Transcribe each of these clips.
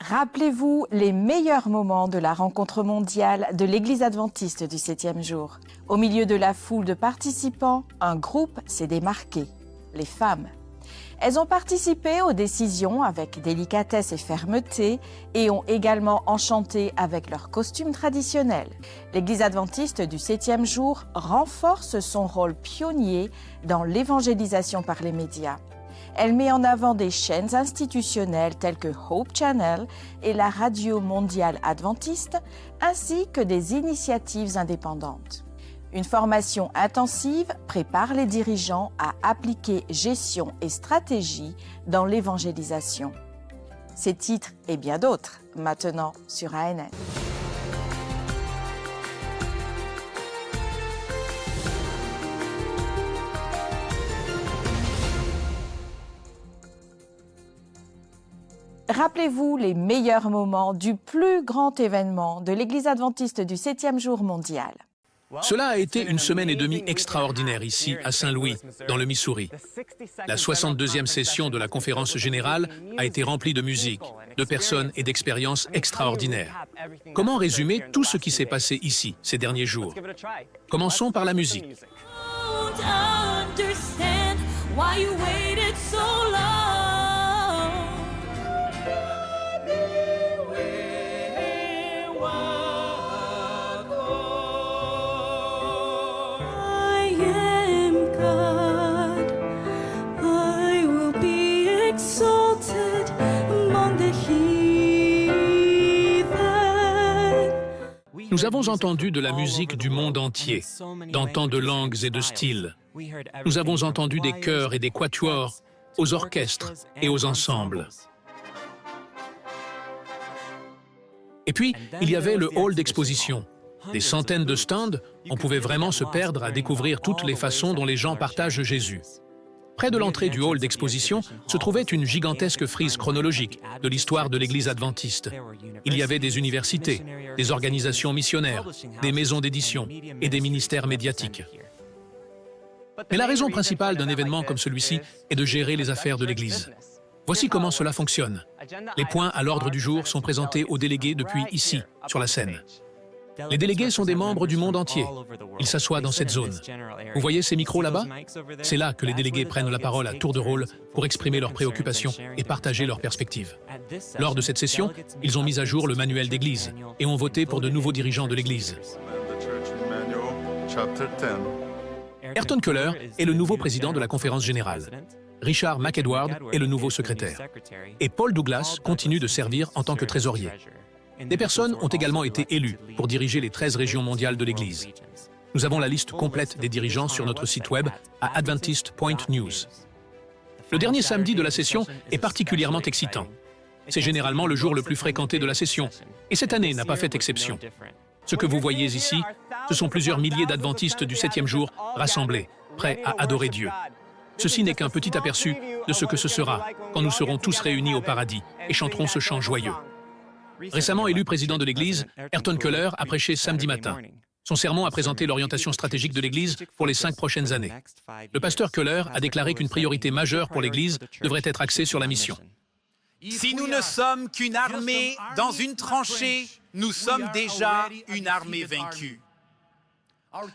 Rappelez-vous les meilleurs moments de la rencontre mondiale de l'Église adventiste du 7e jour. Au milieu de la foule de participants, un groupe s'est démarqué, les femmes. Elles ont participé aux décisions avec délicatesse et fermeté et ont également enchanté avec leurs costumes traditionnels. L'Église adventiste du 7e jour renforce son rôle pionnier dans l'évangélisation par les médias. Elle met en avant des chaînes institutionnelles telles que Hope Channel et la Radio mondiale adventiste, ainsi que des initiatives indépendantes. Une formation intensive prépare les dirigeants à appliquer gestion et stratégie dans l'évangélisation. Ces titres et bien d'autres, maintenant sur ANN. Rappelez-vous les meilleurs moments du plus grand événement de l'Église adventiste du 7e jour mondial. Cela a été une semaine et demie extraordinaire ici, à Saint-Louis, dans le Missouri. La 62e session de la conférence générale a été remplie de musique, de personnes et d'expériences extraordinaires. Comment résumer tout ce qui s'est passé ici, ces derniers jours? Commençons par la musique. Nous avons entendu de la musique du monde entier, dans tant de langues et de styles. Nous avons entendu des chœurs et des quatuors, aux orchestres et aux ensembles. Et puis, il y avait le hall d'exposition. Des centaines de stands, on pouvait vraiment se perdre à découvrir toutes les façons dont les gens partagent Jésus. Près de l'entrée du hall d'exposition se trouvait une gigantesque frise chronologique de l'histoire de l'Église adventiste. Il y avait des universités, des organisations missionnaires, des maisons d'édition et des ministères médiatiques. Mais la raison principale d'un événement comme celui-ci est de gérer les affaires de l'Église. Voici comment cela fonctionne. Les points à l'ordre du jour sont présentés aux délégués depuis ici, sur la scène. Les délégués sont des membres du monde entier. Ils s'assoient dans cette zone. Vous voyez ces micros là-bas? C'est là que les délégués prennent la parole à tour de rôle pour exprimer leurs préoccupations et partager leurs perspectives. Lors de cette session, ils ont mis à jour le manuel d'Église et ont voté pour de nouveaux dirigeants de l'Église. Ayrton Keller est le nouveau président de la conférence générale. Richard McEdward est le nouveau secrétaire. Et Paul Douglas continue de servir en tant que trésorier. Des personnes ont également été élues pour diriger les 13 régions mondiales de l'Église. Nous avons la liste complète des dirigeants sur notre site web à adventist.news. Le dernier samedi de la session est particulièrement excitant. C'est généralement le jour le plus fréquenté de la session, et cette année n'a pas fait exception. Ce que vous voyez ici, ce sont plusieurs milliers d'adventistes du 7e jour rassemblés, prêts à adorer Dieu. Ceci n'est qu'un petit aperçu de ce que ce sera quand nous serons tous réunis au paradis et chanterons ce chant joyeux. Récemment élu président de l'Église, Ayrton Keller a prêché samedi matin. Son sermon a présenté l'orientation stratégique de l'Église pour les 5 prochaines années. Le pasteur Keller a déclaré qu'une priorité majeure pour l'Église devrait être axée sur la mission. Si nous ne sommes qu'une armée dans une tranchée, nous sommes déjà une armée vaincue.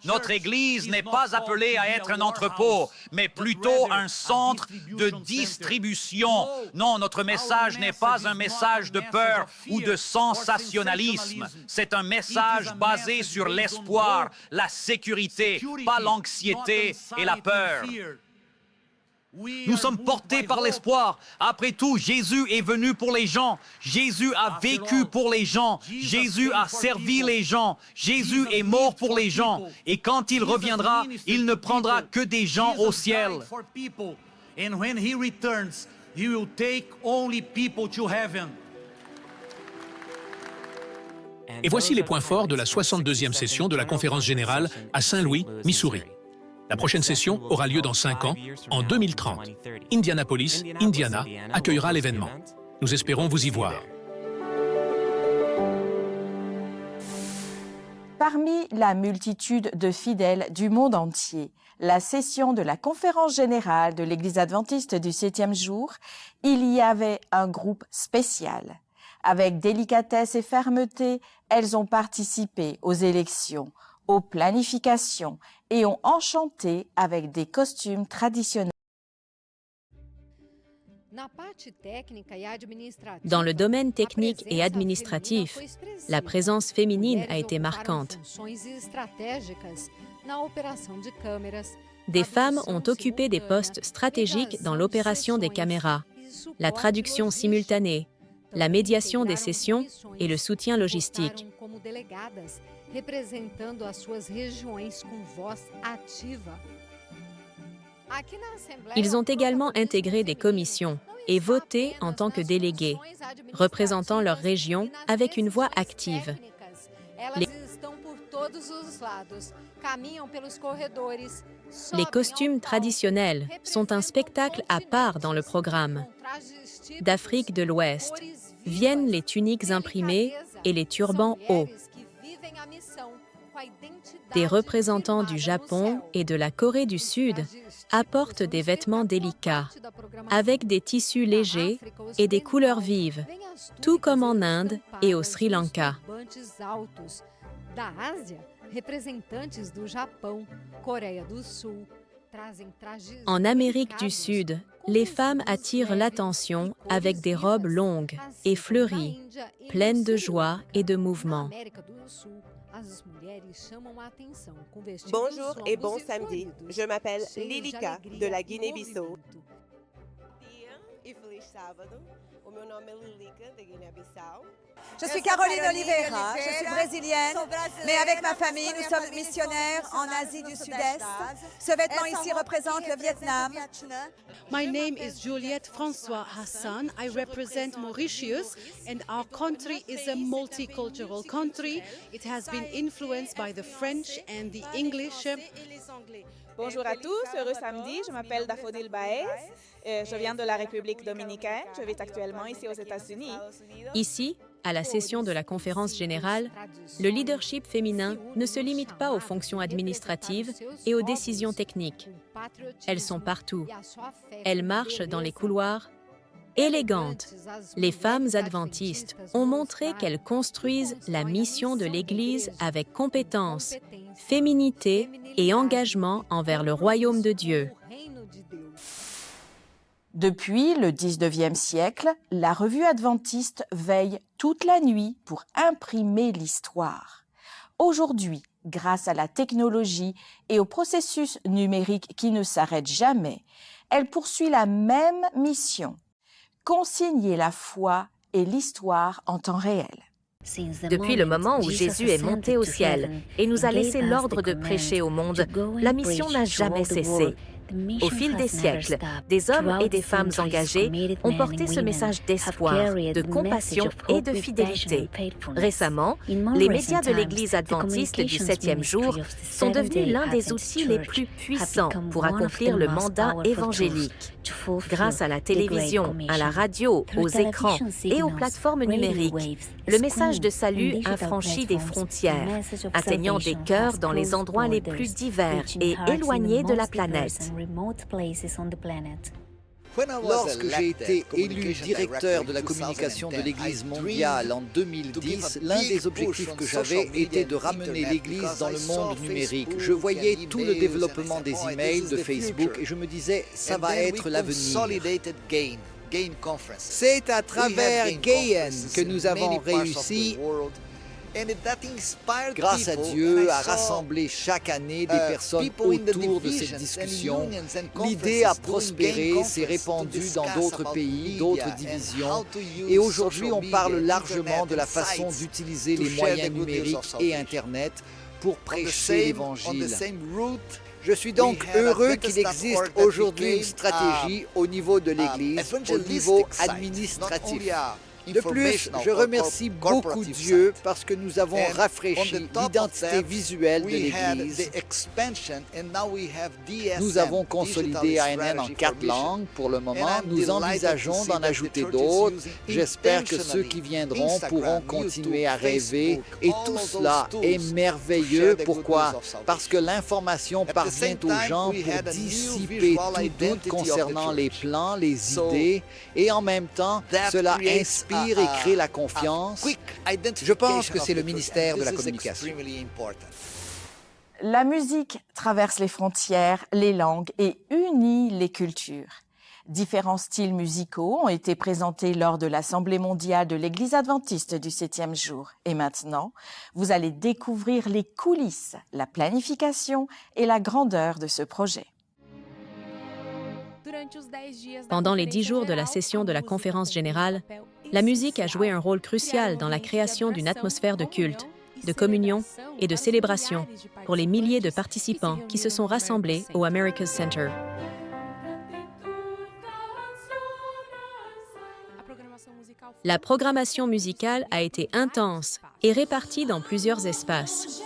Notre Église n'est pas appelée à être un entrepôt, mais plutôt un centre de distribution. Non, notre message n'est pas un message de peur ou de sensationnalisme. C'est un message basé sur l'espoir, la sécurité, pas l'anxiété et la peur. Nous sommes portés par l'espoir. Après tout, Jésus est venu pour les gens. Jésus a vécu pour les gens. Jésus a servi les gens. Jésus est mort pour les gens. Et quand il reviendra, il ne prendra que des gens au ciel. Et voici les points forts de la 62e session de la conférence générale à Saint-Louis, Missouri. La prochaine session aura lieu dans 5 ans, en 2030. Indianapolis, Indiana, accueillera l'événement. Nous espérons vous y voir. Parmi la multitude de fidèles du monde entier, la session de la conférence générale de l'Église adventiste du 7e jour, il y avait un groupe spécial. Avec délicatesse et fermeté, elles ont participé aux élections, aux planifications et ont enchanté avec des costumes traditionnels. Dans le domaine technique et administratif, la présence féminine a été marquante. Des femmes ont occupé des postes stratégiques dans l'opération des caméras, la traduction simultanée, la médiation des sessions et le soutien logistique. Ils ont également intégré des commissions et voté en tant que délégués, représentant leur région avec une voix active. Les costumes traditionnels sont un spectacle à part dans le programme. D'Afrique de l'Ouest viennent les tuniques imprimées et les turbans hauts. Des représentants du Japon et de la Corée du Sud apportent des vêtements délicats, avec des tissus légers et des couleurs vives, tout comme en Inde et au Sri Lanka. En Amérique du Sud, les femmes attirent l'attention avec des robes longues et fleuries, pleines de joie et de mouvement. Bonjour et bon samedi. Je m'appelle Lilika de la Guinée-Bissau. Je suis Caroline Oliveira, je suis brésilienne, mais avec ma famille, nous sommes missionnaires en Asie du Sud-Est. Ce vêtement ici représente le Vietnam. My name is Juliette François Hassan. I represent Mauritius, and our country is a multicultural country. It has been influenced by the French and the English. Bonjour à tous, heureux samedi. Je m'appelle Daffodil Baez. Je viens de la République dominicaine. Je vis actuellement ici aux États-Unis. Ici, à la session de la conférence générale, le leadership féminin ne se limite pas aux fonctions administratives et aux décisions techniques. Elles sont partout. Elles marchent dans les couloirs. Élégantes, les femmes adventistes ont montré qu'elles construisent la mission de l'Église avec compétence, féminité et engagement envers le royaume de Dieu. Depuis le 19e siècle, la revue adventiste veille toute la nuit pour imprimer l'histoire. Aujourd'hui, grâce à la technologie et au processus numérique qui ne s'arrête jamais, elle poursuit la même mission: consigner la foi et l'histoire en temps réel. Depuis le moment où Jésus est monté au ciel et nous a laissé l'ordre de prêcher au monde, la mission n'a jamais cessé. Au fil des siècles, des hommes et des femmes engagés ont porté ce message d'espoir, de compassion et de fidélité. Récemment, les médias de l'Église adventiste du 7e jour sont devenus l'un des outils les plus puissants pour accomplir le mandat évangélique. Grâce à la télévision, à la radio, aux écrans et aux plateformes numériques, le message de salut a franchi des frontières, atteignant des cœurs dans les endroits les plus divers et éloignés de la planète. Lorsque j'ai été élu directeur de la communication de l'Église mondiale en 2010, l'un des objectifs que j'avais était de ramener l'Église dans le monde numérique. Je voyais tout le développement des emails, de Facebook, et je me disais, ça va être l'avenir. C'est à travers Gain que nous avons réussi, grâce à Dieu, à rassembler chaque année des personnes autour de cette discussion. L'idée a prospéré, s'est répandue dans d'autres pays, d'autres divisions. Et aujourd'hui, on parle largement de la façon d'utiliser les moyens numériques et Internet pour prêcher l'Évangile. Je suis donc heureux qu'il existe aujourd'hui une stratégie au niveau de l'Église, au niveau administratif. De plus, je remercie beaucoup Dieu parce que nous avons rafraîchi l'identité visuelle de l'Église. Nous avons consolidé ANN en 4 langues pour le moment. Nous envisageons d'en ajouter d'autres. J'espère que ceux qui viendront pourront continuer à rêver. Et tout cela est merveilleux. Pourquoi? Parce que l'information parvient aux gens pour dissiper tout doute concernant les plans, les idées. Et en même temps, cela inspire construire et créer la confiance, je pense que c'est le ministère de la Communication. La musique traverse les frontières, les langues et unit les cultures. Différents styles musicaux ont été présentés lors de l'Assemblée mondiale de l'Église adventiste du 7e jour. Et maintenant, vous allez découvrir les coulisses, la planification et la grandeur de ce projet. Pendant les 10 jours de la session de la conférence générale, la musique a joué un rôle crucial dans la création d'une atmosphère de culte, de communion et de célébration pour les milliers de participants qui se sont rassemblés au America's Center. La programmation musicale a été intense et répartie dans plusieurs espaces,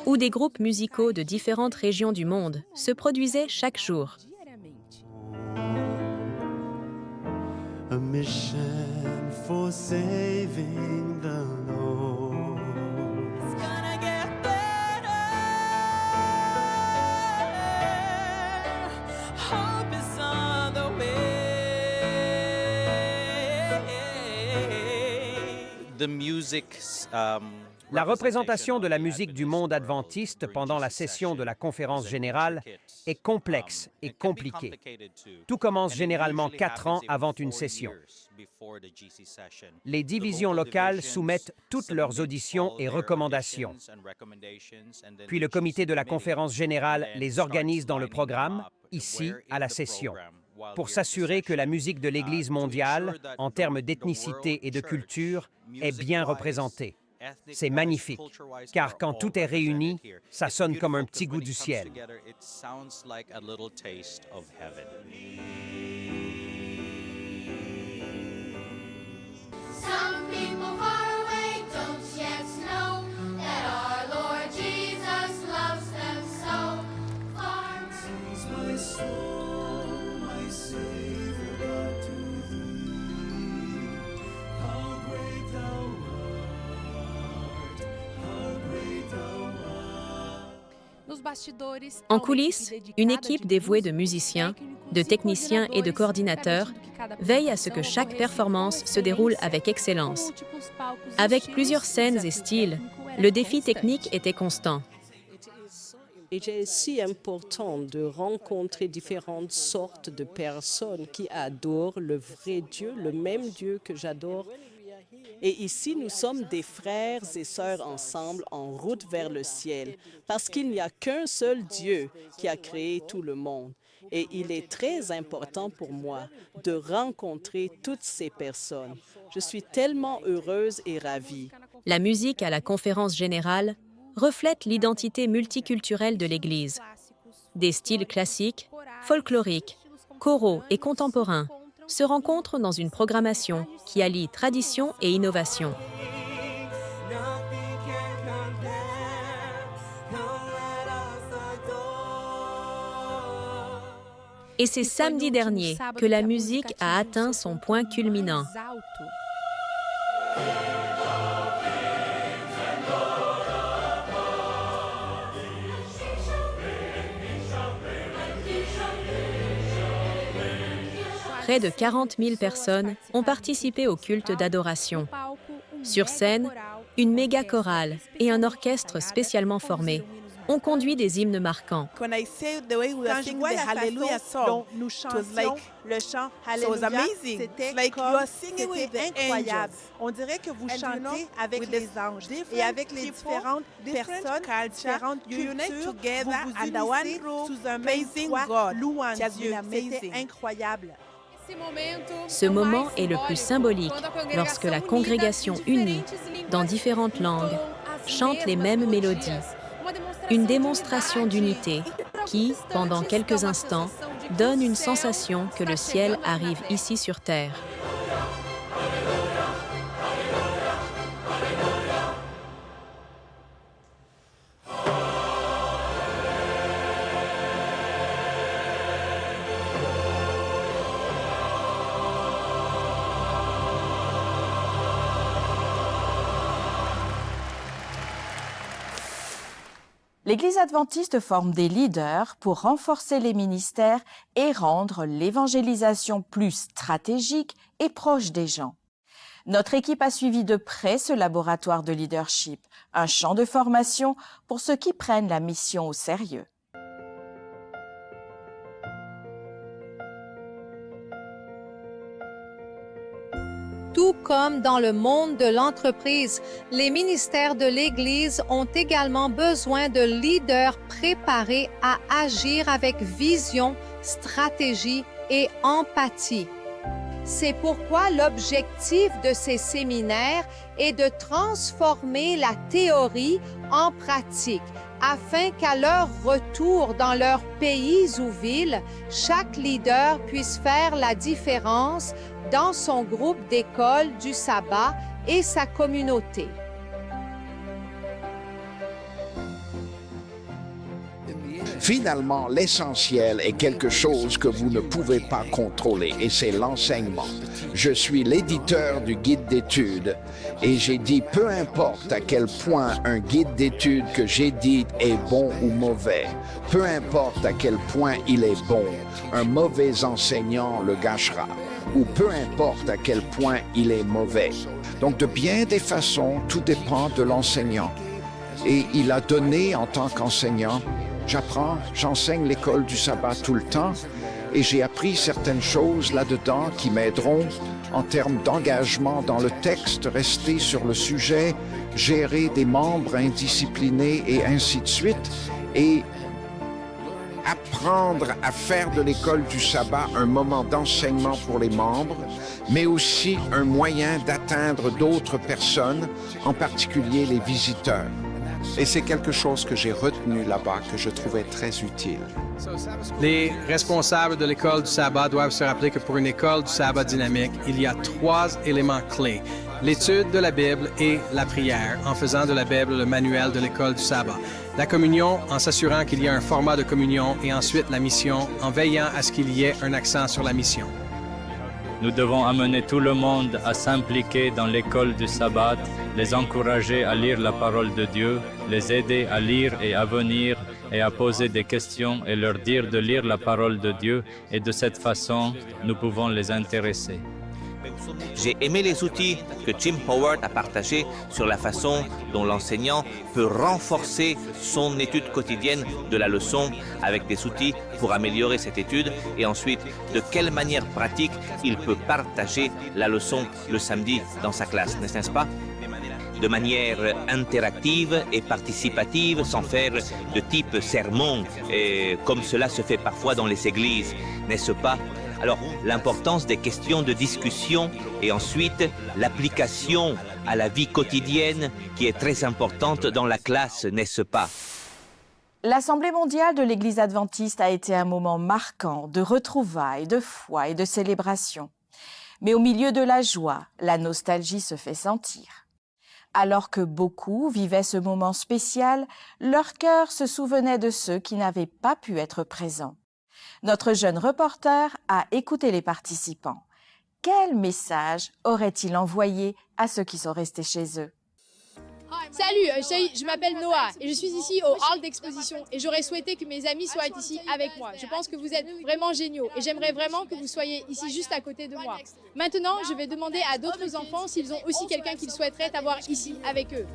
où des groupes musicaux de différentes régions du monde se produisaient chaque jour. A mission for saving the Lord. It's gonna get better. Hope is on the way. The music's La représentation de la musique du monde adventiste pendant la session de la conférence générale est complexe et compliquée. Tout commence généralement 4 ans avant une session. Les divisions locales soumettent toutes leurs auditions et recommandations. Puis le comité de la conférence générale les organise dans le programme, ici, à la session, pour s'assurer que la musique de l'Église mondiale, en termes d'ethnicité et de culture, est bien représentée. C'est magnifique, car quand tout est réuni, ça sonne comme un petit goût du ciel. En coulisses, une équipe dévouée de musiciens, de techniciens et de coordinateurs veille à ce que chaque performance se déroule avec excellence. Avec plusieurs scènes et styles, le défi technique était constant. Il est si important de rencontrer différentes sortes de personnes qui adorent le vrai Dieu, le même Dieu que j'adore. Et ici, nous sommes des frères et sœurs ensemble en route vers le ciel, parce qu'il n'y a qu'un seul Dieu qui a créé tout le monde. Et il est très important pour moi de rencontrer toutes ces personnes. Je suis tellement heureuse et ravie. La musique à la conférence générale reflète l'identité multiculturelle de l'Église. Des styles classiques, folkloriques, choraux et contemporains se rencontrent dans une programmation qui allie tradition et innovation. Et c'est samedi dernier que la musique a atteint son point culminant. Près de 40 000 personnes ont participé au culte d'adoration. Sur scène, une méga chorale et un orchestre spécialement formé ont conduit des hymnes marquants. Quand je vois la façon dont nous chantions le chant Alléluia, c'était incroyable. On dirait que vous chantez avec les anges et avec les différentes personnes, différentes cultures, vous vous unissez sous un même toit, louant Dieu. C'était incroyable. Ce moment est le plus symbolique lorsque la congrégation unie, dans différentes langues, chante les mêmes mélodies. Une démonstration d'unité qui, pendant quelques instants, donne une sensation que le ciel arrive ici sur terre. L'Église adventiste forme des leaders pour renforcer les ministères et rendre l'évangélisation plus stratégique et proche des gens. Notre équipe a suivi de près ce laboratoire de leadership, un champ de formation pour ceux qui prennent la mission au sérieux. Tout comme dans le monde de l'entreprise, les ministères de l'Église ont également besoin de leaders préparés à agir avec vision, stratégie et empathie. C'est pourquoi l'objectif de ces séminaires est de transformer la théorie en pratique, afin qu'à leur retour dans leur pays ou ville, chaque leader puisse faire la différence dans son groupe d'école du sabbat et sa communauté. Finalement, l'essentiel est quelque chose que vous ne pouvez pas contrôler et c'est l'enseignement. Je suis l'éditeur du guide d'études et j'ai dit peu importe à quel point un guide d'études que j'édite est bon ou mauvais, peu importe à quel point il est bon, un mauvais enseignant le gâchera, ou peu importe à quel point il est mauvais. Donc de bien des façons, tout dépend de l'enseignant. Et il a donné en tant qu'enseignant. J'apprends, j'enseigne l'école du sabbat tout le temps et j'ai appris certaines choses là-dedans qui m'aideront en termes d'engagement dans le texte, rester sur le sujet, gérer des membres indisciplinés et ainsi de suite, et apprendre à faire de l'école du sabbat un moment d'enseignement pour les membres, mais aussi un moyen d'atteindre d'autres personnes, en particulier les visiteurs. Et c'est quelque chose que j'ai retenu là-bas, que je trouvais très utile. Les responsables de l'école du sabbat doivent se rappeler que pour une école du sabbat dynamique, il y a 3 éléments clés. L'étude de la Bible et la prière, en faisant de la Bible le manuel de l'école du sabbat. La communion, en s'assurant qu'il y a un format de communion, et ensuite la mission, en veillant à ce qu'il y ait un accent sur la mission. Nous devons amener tout le monde à s'impliquer dans l'école du sabbat, les encourager à lire la parole de Dieu, les aider à lire et à venir et à poser des questions et leur dire de lire la parole de Dieu et de cette façon, nous pouvons les intéresser. J'ai aimé les outils que Jim Howard a partagés sur la façon dont l'enseignant peut renforcer son étude quotidienne de la leçon avec des outils pour améliorer cette étude et ensuite de quelle manière pratique il peut partager la leçon le samedi dans sa classe, n'est-ce pas? De manière interactive et participative, sans faire de type sermon, comme cela se fait parfois dans les églises, n'est-ce pas? Alors, l'importance des questions de discussion et ensuite l'application à la vie quotidienne qui est très importante dans la classe, n'est-ce pas? L'Assemblée mondiale de l'Église adventiste a été un moment marquant de retrouvailles, de foi et de célébration. Mais au milieu de la joie, la nostalgie se fait sentir. Alors que beaucoup vivaient ce moment spécial, leur cœur se souvenait de ceux qui n'avaient pas pu être présents. Notre jeune reporter a écouté les participants. Quel message aurait-il envoyé à ceux qui sont restés chez eux? Salut, je m'appelle Noah et je suis ici au hall d'exposition et j'aurais souhaité que mes amis soient ici avec moi. Je pense que vous êtes vraiment géniaux et j'aimerais vraiment que vous soyez ici juste à côté de moi. Maintenant, je vais demander à d'autres enfants s'ils ont aussi quelqu'un qu'ils souhaiteraient avoir ici avec eux.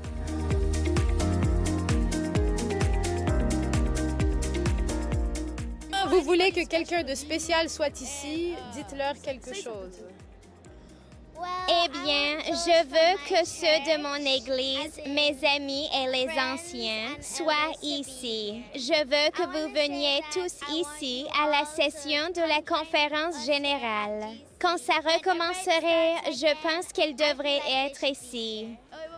Vous voulez que quelqu'un de spécial soit ici, dites-leur quelque chose. Eh bien, je veux que ceux de mon Église, mes amis et les anciens, soient ici. Je veux que vous veniez tous ici à la session de la conférence générale. Quand ça recommencerait, je pense qu'elle devrait être ici.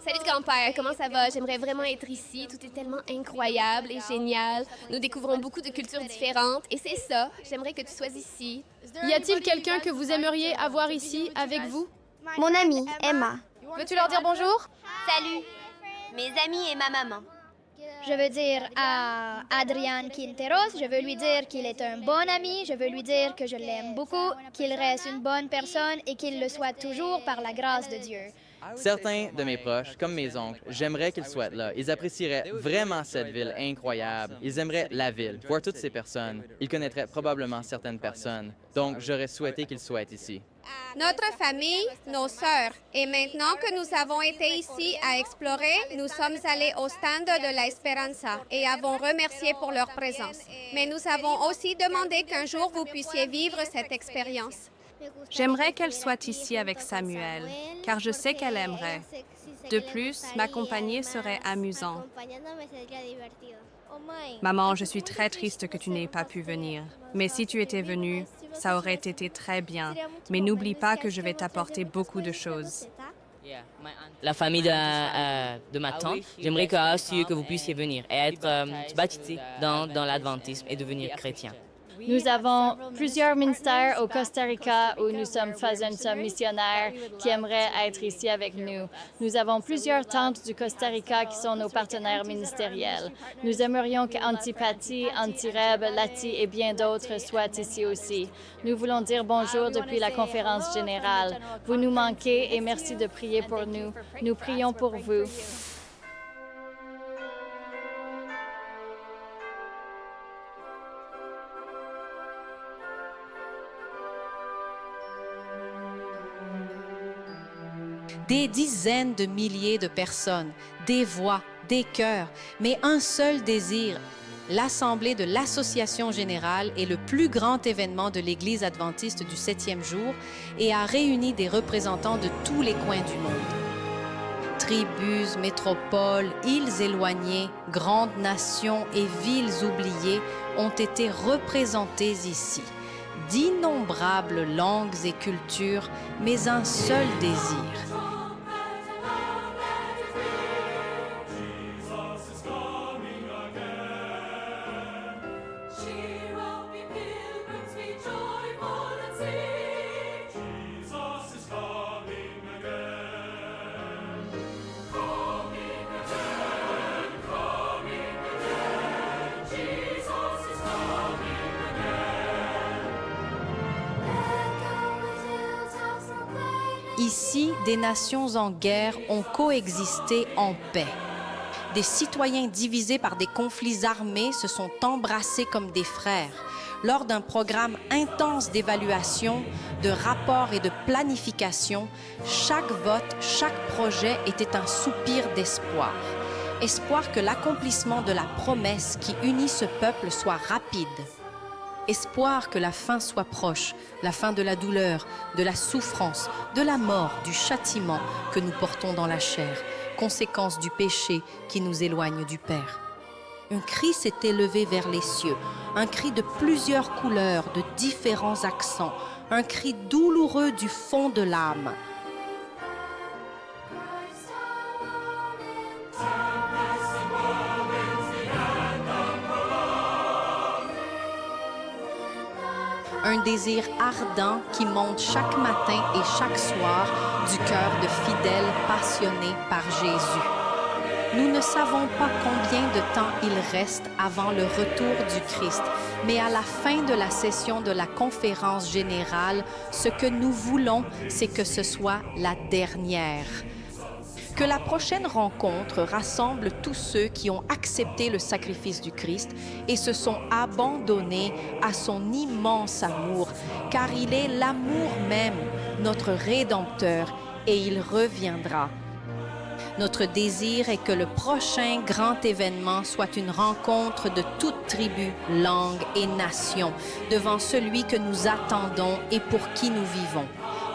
Salut grand-père, comment ça va? J'aimerais vraiment être ici. Tout est tellement incroyable et génial. Nous découvrons beaucoup de cultures différentes et c'est ça. J'aimerais que tu sois ici. Y a-t-il quelqu'un que vous aimeriez avoir ici avec vous? Mon amie, Emma. Veux-tu leur dire bonjour? Salut, mes amis et ma maman. Je veux dire à Adrian Quinteros, je veux lui dire qu'il est un bon ami, je veux lui dire que je l'aime beaucoup, qu'il reste une bonne personne et qu'il le soit toujours par la grâce de Dieu. Certains de mes proches, comme mes oncles, j'aimerais qu'ils soient là. Ils apprécieraient vraiment cette ville incroyable. Ils aimeraient la ville, voir toutes ces personnes. Ils connaîtraient probablement certaines personnes. Donc, j'aurais souhaité qu'ils soient ici. Notre famille, nos sœurs. Et maintenant que nous avons été ici à explorer, nous sommes allés au stand de la Esperanza et avons remercié pour leur présence. Mais nous avons aussi demandé qu'un jour vous puissiez vivre cette expérience. J'aimerais qu'elle soit ici avec Samuel, car je sais qu'elle aimerait. De plus, m'accompagner serait amusant. Maman, je suis très triste que tu n'aies pas pu venir. Mais si tu étais venue, ça aurait été très bien. Mais n'oublie pas que je vais t'apporter beaucoup de choses. La famille de ma tante, j'aimerais que vous puissiez venir et être baptisé dans l'adventisme et devenir chrétien. Nous avons plusieurs ministères au Costa Rica où nous sommes missionnaires qui aimeraient être ici avec nous. Nous avons plusieurs tantes du Costa Rica qui sont nos partenaires ministériels. Nous aimerions qu'Antipati, Antireb, Lati et bien d'autres soient ici aussi. Nous voulons dire bonjour depuis la conférence générale. Vous nous manquez et merci de prier pour nous. Nous prions pour vous. Des dizaines de milliers de personnes, des voix, des cœurs, mais un seul désir. L'Assemblée de l'Association générale est le plus grand événement de l'Église adventiste du 7e jour et a réuni des représentants de tous les coins du monde. Tribus, métropoles, îles éloignées, grandes nations et villes oubliées ont été représentées ici. D'innombrables langues et cultures, mais un seul désir. Ici, des nations en guerre ont coexisté en paix. Des citoyens divisés par des conflits armés se sont embrassés comme des frères. Lors d'un programme intense d'évaluation, de rapports et de planification, chaque vote, chaque projet était un soupir d'espoir. Espoir que l'accomplissement de la promesse qui unit ce peuple soit rapide. Espoir que la fin soit proche, la fin de la douleur, de la souffrance, de la mort, du châtiment que nous portons dans la chair, conséquence du péché qui nous éloigne du Père. Un cri s'est élevé vers les cieux, un cri de plusieurs couleurs, de différents accents, un cri douloureux du fond de l'âme. Un désir ardent qui monte chaque matin et chaque soir du cœur de fidèles passionnés par Jésus. Nous ne savons pas combien de temps il reste avant le retour du Christ, mais à la fin de la session de la conférence générale, ce que nous voulons, c'est que ce soit la dernière. Que la prochaine rencontre rassemble tous ceux qui ont accepté le sacrifice du Christ et se sont abandonnés à son immense amour, car il est l'amour même, notre Rédempteur, et il reviendra. Notre désir est que le prochain grand événement soit une rencontre de toutes tribus, langues et nations devant celui que nous attendons et pour qui nous vivons.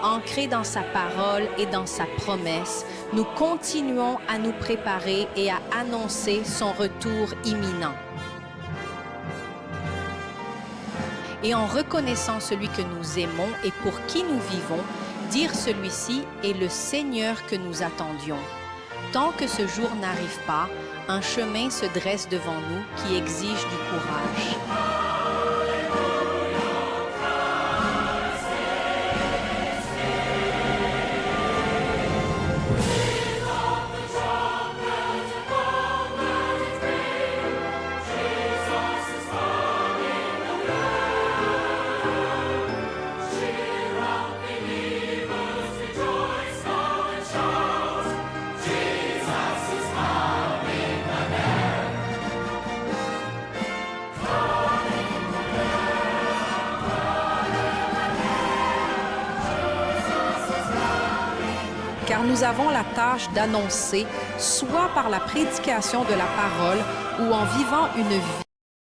Ancrés dans sa parole et dans sa promesse, nous continuons à nous préparer et à annoncer son retour imminent. Et en reconnaissant celui que nous aimons et pour qui nous vivons, dire celui-ci est le Seigneur que nous attendions. Tant que ce jour n'arrive pas, un chemin se dresse devant nous qui exige du courage. car nous avons la tâche d'annoncer, soit par la prédication de la parole ou en vivant une vie